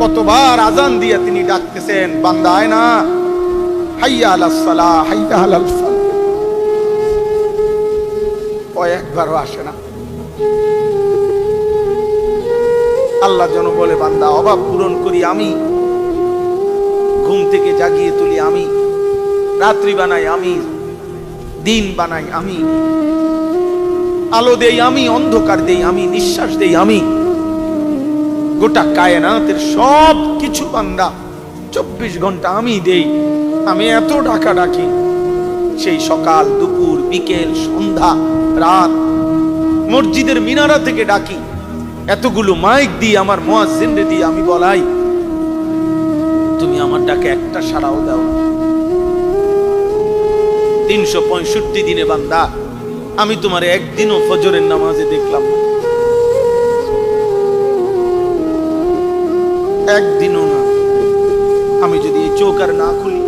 কতবার আজান দিয়ে তিনি ডাকতেছেন, বান্দা আয় না, হাইয়া আলাস সালাহ, হাইয়া আলাল ফালাহ। কয়েকবারও আসে না। আল্লাহ যেন বলে, বান্দা অভাব পূরণ করি আমি, ঘুম থেকে জাগিয়ে তুলি আমি, রাত্রি বানাই আমি, দিন বানাই আমি, আলো দেই আমি, অন্ধকার দেই আমি, নিঃশ্বাস দেই আমি, গোটা কায়নাতের সব কিছু বান্দা 24 ঘন্টা আমি দেই। আমি এত ডাকা ডাকি, সেই সকাল, দুপুর, বিকেল, সন্ধ্যা, রাত, মসজিদের মিনারা থেকে ডাকি, এতগুলো মাইক দিয়ে আমার মুয়াজ্জিনরে দিয়ে আমি বলাই, তুমি আমার ডাকে একটা সাড়াও দাও না। 365 দিনে বান্দা আমি তোমার একদিনও ফজরের নামাজে দেখলাম না, একদিনও না। আমি যদি এই চোখ আর না খুলি,